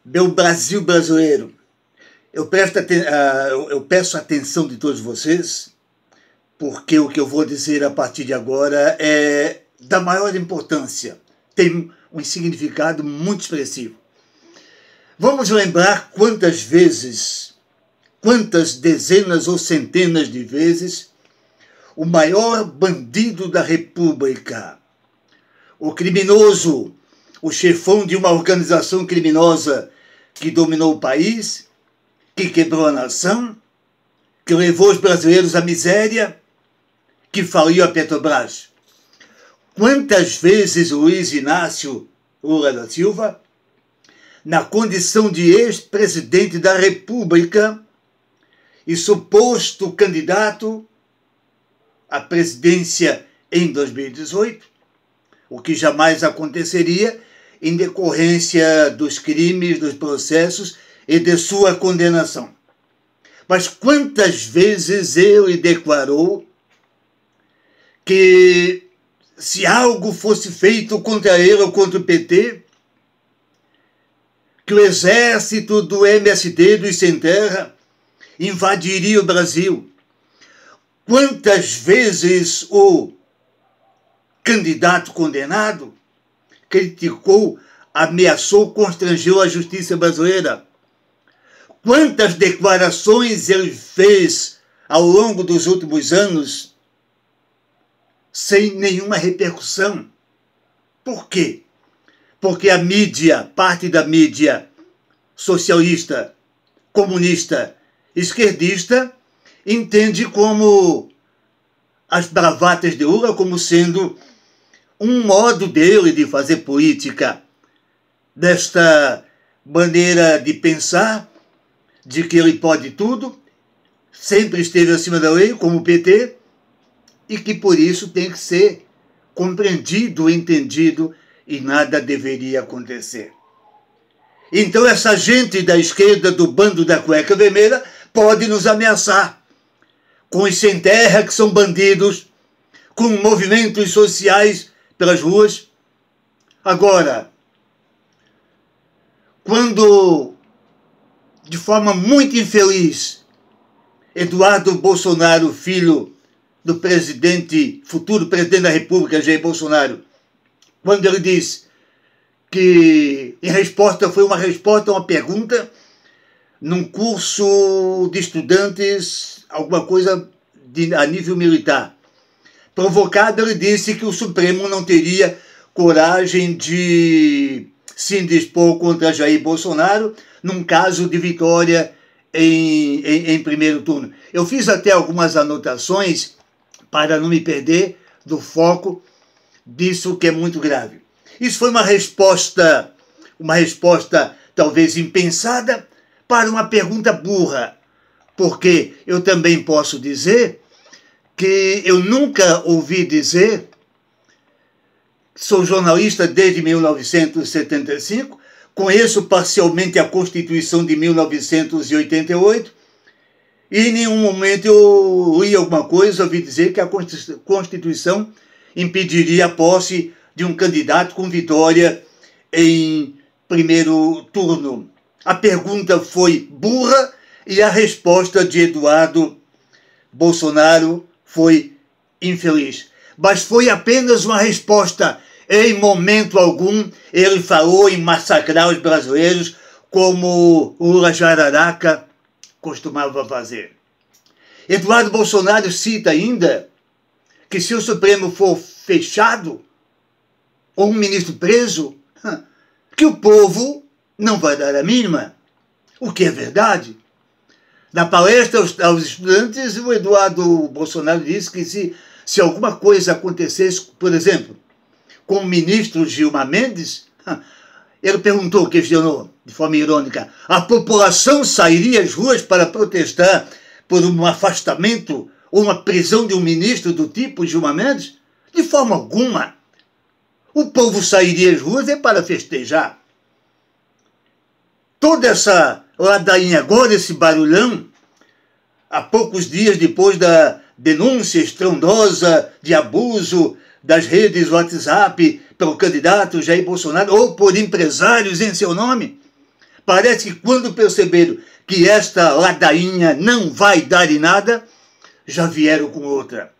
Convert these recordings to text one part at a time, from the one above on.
Meu Brasil brasileiro, eu peço a atenção de todos vocês, porque o que eu vou dizer a partir de agora é da maior importância, tem um significado muito expressivo. Vamos lembrar quantas vezes, quantas dezenas ou centenas de vezes, o maior bandido da República, o criminoso, o chefão de uma organização criminosa que dominou o país, que quebrou a nação, que levou os brasileiros à miséria, que faliu a Petrobras. Quantas vezes Luiz Inácio Lula da Silva, na condição de ex-presidente da República e suposto candidato à presidência em 2018, o que jamais aconteceria em decorrência dos crimes, dos processos e de sua condenação. Mas quantas vezes ele declarou que se algo fosse feito contra ele ou contra o PT, que o exército do MST, dos Sem Terra, invadiria o Brasil. Quantas vezes o candidato condenado criticou, ameaçou, constrangeu a justiça brasileira. Quantas declarações ele fez ao longo dos últimos anos sem nenhuma repercussão. Por quê? Porque a mídia, parte da mídia socialista, comunista, esquerdista, entende como as bravatas de Lula como sendo um modo dele de fazer política, desta maneira de pensar, de que ele pode tudo, sempre esteve acima da lei, como o PT, e que por isso tem que ser compreendido, entendido, e nada deveria acontecer. Então essa gente da esquerda, do bando da cueca vermelha, pode nos ameaçar, com os sem terra que são bandidos, com movimentos sociais pelas ruas. Agora, quando, de forma muito infeliz, Eduardo Bolsonaro, filho do presidente, futuro presidente da República, Jair Bolsonaro, quando ele disse que foi uma resposta a uma pergunta num curso de estudantes, alguma coisa a nível militar. Provocado, ele disse que o Supremo não teria coragem de se indispor contra Jair Bolsonaro num caso de vitória em primeiro turno. Eu fiz até algumas anotações para não me perder do foco disso que é muito grave. Isso foi uma resposta talvez impensada para uma pergunta burra, porque eu também posso dizer que eu nunca ouvi dizer, sou jornalista desde 1975, conheço parcialmente a Constituição de 1988, e em nenhum momento eu li alguma coisa, ouvi dizer que a Constituição impediria a posse de um candidato com vitória em primeiro turno. A pergunta foi burra e a resposta de Eduardo Bolsonaro foi infeliz. Mas foi apenas uma resposta. Em momento algum ele falou em massacrar os brasileiros como Lula Jararaca costumava fazer. Eduardo Bolsonaro cita ainda que se o Supremo for fechado ou um ministro preso, que o povo não vai dar a mínima, o que é verdade. Na palestra aos estudantes, o Eduardo Bolsonaro disse que se alguma coisa acontecesse, por exemplo, com o ministro Gilmar Mendes, ele questionou de forma irônica, a população sairia às ruas para protestar por um afastamento ou uma prisão de um ministro do tipo Gilmar Mendes? De forma alguma. O povo sairia às ruas é para festejar. Toda essa ladainha agora, esse barulhão, há poucos dias depois da denúncia estrondosa de abuso das redes WhatsApp pelo candidato Jair Bolsonaro ou por empresários em seu nome, Parece que quando perceberam que esta ladainha não vai dar em nada, já vieram com outra.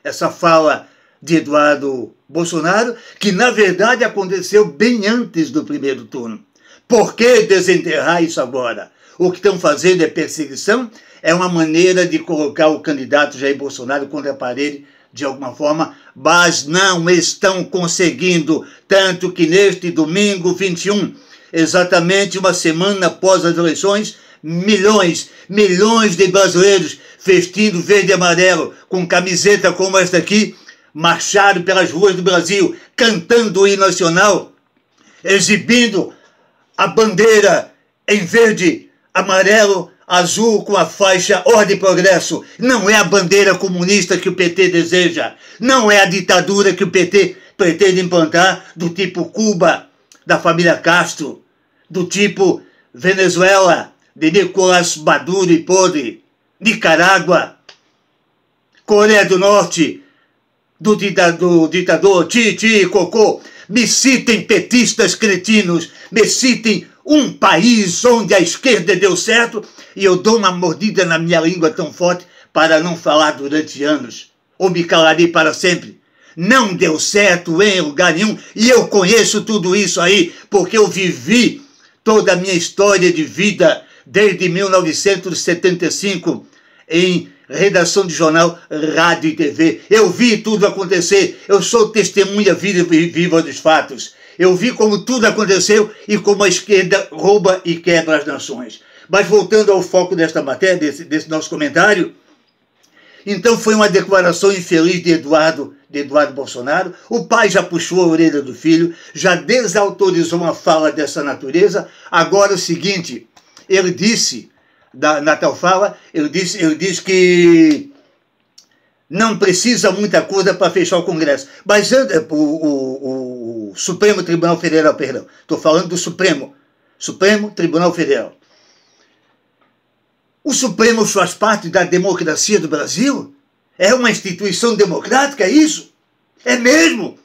Essa fala de Eduardo Bolsonaro, que na verdade aconteceu bem antes do primeiro turno. Por que desenterrar isso agora? O que estão fazendo é perseguição, é uma maneira de colocar o candidato Jair Bolsonaro contra a parede de alguma forma, mas não estão conseguindo, tanto que neste domingo 21, exatamente uma semana após as eleições, milhões de brasileiros vestindo verde e amarelo, com camiseta como esta aqui, marcharam pelas ruas do Brasil, cantando o hino nacional, exibindo a bandeira em verde, amarelo, azul com a faixa Ordem e Progresso. Não é a bandeira comunista que o PT deseja, não é a ditadura que o PT pretende implantar, do tipo Cuba, da família Castro, do tipo Venezuela, de Nicolás Maduro e podre, Nicarágua, Coreia do Norte, do ditador Titi e Cocô. Me citem petistas cretinos, me citem um país onde a esquerda deu certo e eu dou uma mordida na minha língua tão forte para não falar durante anos, ou me calarei para sempre. Não deu certo em lugar nenhum e eu conheço tudo isso aí, porque eu vivi toda a minha história de vida desde 1975 em redação de jornal, rádio e TV. Eu vi tudo acontecer, eu sou testemunha viva dos fatos. Eu vi como tudo aconteceu e como a esquerda rouba e quebra as nações. Mas voltando ao foco desta matéria, desse nosso comentário, então foi uma declaração infeliz de Eduardo Bolsonaro. O pai já puxou a orelha do filho, já desautorizou uma fala dessa natureza. Agora o seguinte, ele disse, na tal fala, ele disse que não precisa muita coisa para fechar o Congresso. Mas o Supremo Tribunal Federal, perdão, estou falando do Supremo Tribunal Federal. O Supremo faz parte da democracia do Brasil? É uma instituição democrática, é isso? É mesmo?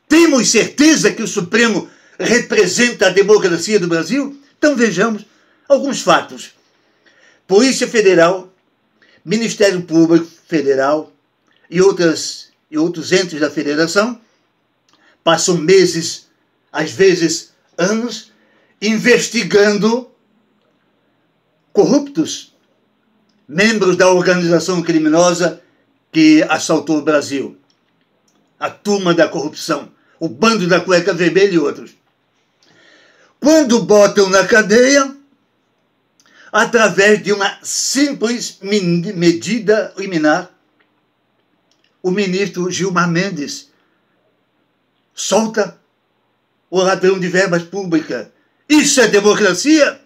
Temos certeza que o Supremo representa a democracia do Brasil? Então vejamos alguns fatos. Polícia Federal, Ministério Público Federal e outros entes da federação passam meses, às vezes anos, investigando corruptos, membros da organização criminosa que assaltou o Brasil, a turma da corrupção, o bando da cueca vermelha e outros. Quando botam na cadeia, através de uma simples medida liminar, o ministro Gilmar Mendes solta o ladrão de verbas públicas. Isso é democracia?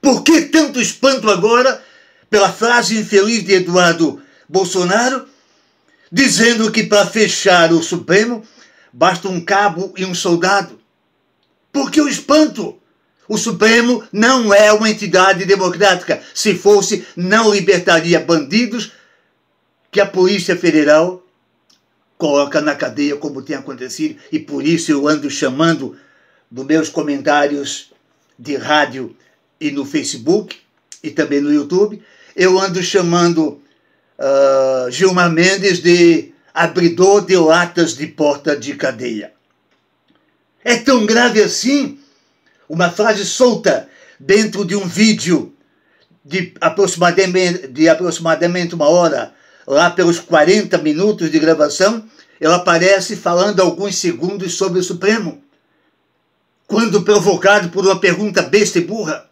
Por que tanto espanto agora pela frase infeliz de Eduardo Bolsonaro, dizendo que para fechar o Supremo basta um cabo e um soldado? Por que o espanto? O Supremo não é uma entidade democrática. Se fosse, não libertaria bandidos que a Polícia Federal coloca na cadeia, como tem acontecido, e por isso eu ando chamando nos meus comentários de rádio e no Facebook, e também no YouTube, eu ando chamando Gilmar Mendes de abridor de latas de porta de cadeia. É tão grave assim? Uma frase solta dentro de um vídeo de aproximadamente uma hora, lá pelos 40 minutos de gravação, ela aparece falando alguns segundos sobre o Supremo, quando provocado por uma pergunta besta e burra.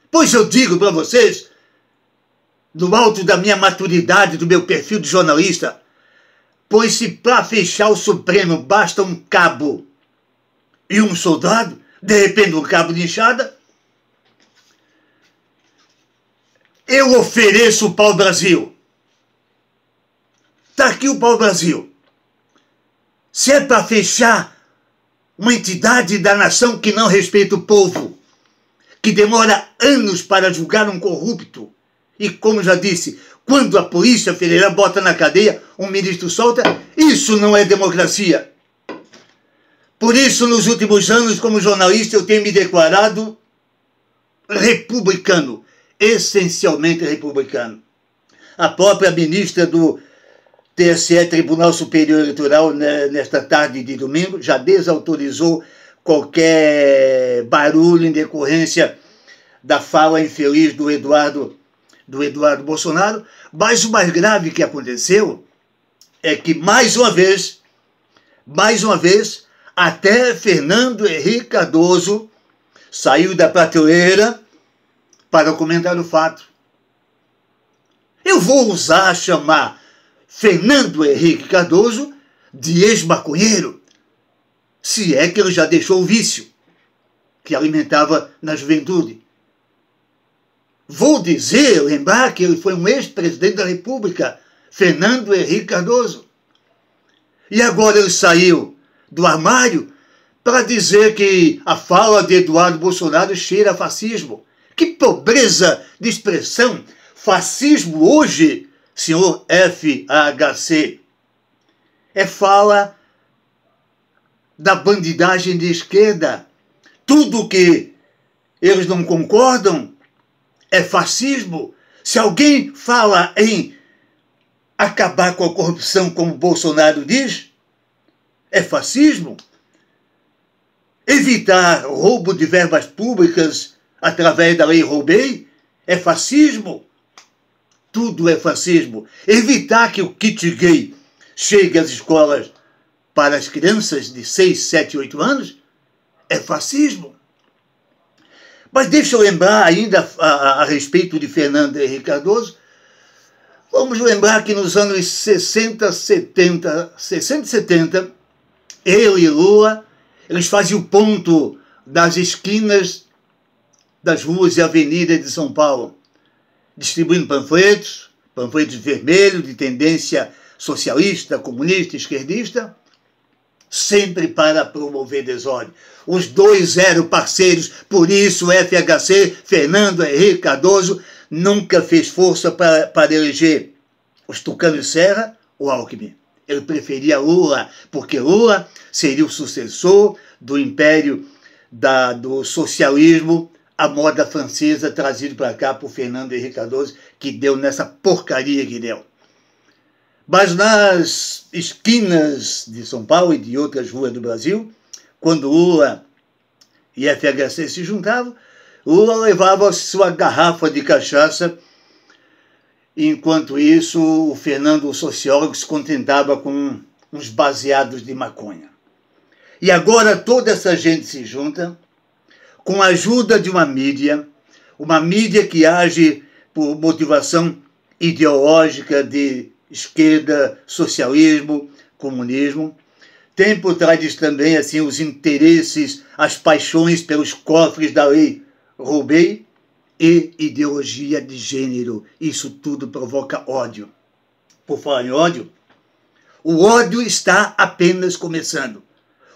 Pois eu digo para vocês, no alto da minha maturidade, do meu perfil de jornalista, pois se para fechar o Supremo basta um cabo e um soldado, de repente um cabo de enxada, eu ofereço o pau-brasil. Está aqui o pau-brasil. Se é para fechar uma entidade da nação que não respeita o povo, que demora anos para julgar um corrupto, e como já disse, quando a Polícia Federal bota na cadeia, um ministro solta, isso não é democracia. Por isso, nos últimos anos, como jornalista, eu tenho me declarado republicano, essencialmente republicano. A própria ministra do TSE, Tribunal Superior Eleitoral, nesta tarde de domingo, já desautorizou qualquer barulho em decorrência da fala infeliz do Eduardo Bolsonaro. Mas o mais grave que aconteceu é que, mais uma vez, até Fernando Henrique Cardoso saiu da prateleira para comentar o fato. Eu vou ousar chamar Fernando Henrique Cardoso de ex-maconheiro, se é que ele já deixou o vício que alimentava na juventude. Vou lembrar que ele foi um ex-presidente da República, Fernando Henrique Cardoso. E agora ele saiu do armário para dizer que a fala de Eduardo Bolsonaro cheira a fascismo. Que pobreza de expressão! Fascismo hoje, senhor FHC, é fala da bandidagem de esquerda. Tudo que eles não concordam é fascismo. Se alguém fala em acabar com a corrupção, como Bolsonaro diz, é fascismo. Evitar roubo de verbas públicas através da Lei Rouanet é fascismo. Tudo é fascismo. Evitar que o kit gay chegue às escolas para as crianças de 6, 7, 8 anos é fascismo. Mas deixa eu lembrar ainda a respeito de Fernando Henrique Cardoso. Vamos lembrar que nos anos 60 e 70, ele e Lula, eles faziam o ponto das esquinas das ruas e avenidas de São Paulo, distribuindo panfletos vermelhos de tendência socialista, comunista, esquerdista, sempre para promover desordem. Os dois eram parceiros, por isso o FHC, Fernando Henrique Cardoso, nunca fez força para eleger os Tucano Serra ou Alckmin. Ele preferia Lula, porque Lula seria o sucessor do império do socialismo, a moda francesa, trazido para cá por Fernando Henrique Cardoso, que deu nessa porcaria que deu. Mas nas esquinas de São Paulo e de outras ruas do Brasil, quando Lula e FHC se juntavam, Lula levava sua garrafa de cachaça, enquanto isso o Fernando, o sociólogo, se contentava com uns baseados de maconha. E agora toda essa gente se junta com a ajuda de uma mídia que age por motivação ideológica de esquerda, socialismo, comunismo. Tem por trás disso também assim, os interesses, as paixões pelos cofres da Lei Rouanet e ideologia de gênero. Isso tudo provoca ódio. Por falar em ódio, o ódio está apenas começando.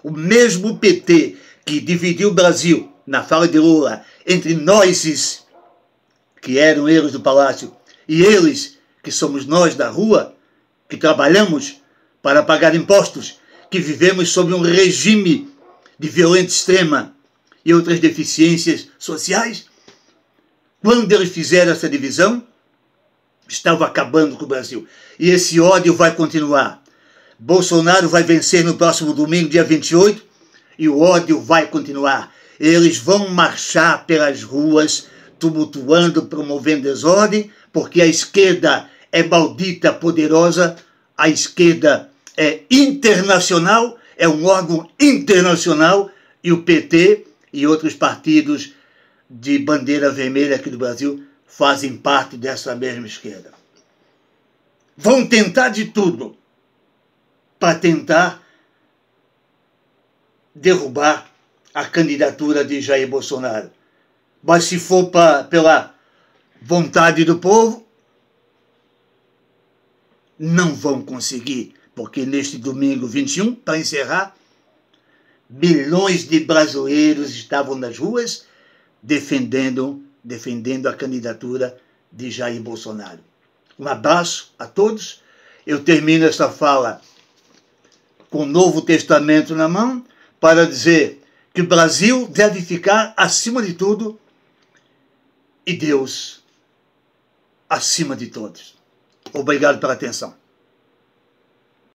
O mesmo PT que dividiu o Brasil, na fala de Lula, entre nós, que eram eles do palácio, e eles, que somos nós da rua, que trabalhamos para pagar impostos, que vivemos sob um regime de violência extrema e outras deficiências sociais. Quando eles fizeram essa divisão, estavam acabando com o Brasil. E esse ódio vai continuar. Bolsonaro vai vencer no próximo domingo, dia 28, e o ódio vai continuar. Eles vão marchar pelas ruas, tumultuando, promovendo desordem, porque a esquerda é maldita, poderosa, a esquerda é internacional, é um órgão internacional, e o PT e outros partidos de bandeira vermelha aqui do Brasil fazem parte dessa mesma esquerda. Vão tentar de tudo para tentar derrubar a candidatura de Jair Bolsonaro. Mas se for pela vontade do povo, não vão conseguir, porque neste domingo 21, para encerrar, milhões de brasileiros estavam nas ruas defendendo a candidatura de Jair Bolsonaro. Um abraço a todos. Eu termino essa fala com o Novo Testamento na mão, para dizer que o Brasil deve ficar acima de tudo e Deus acima de todos. Obrigado pela atenção.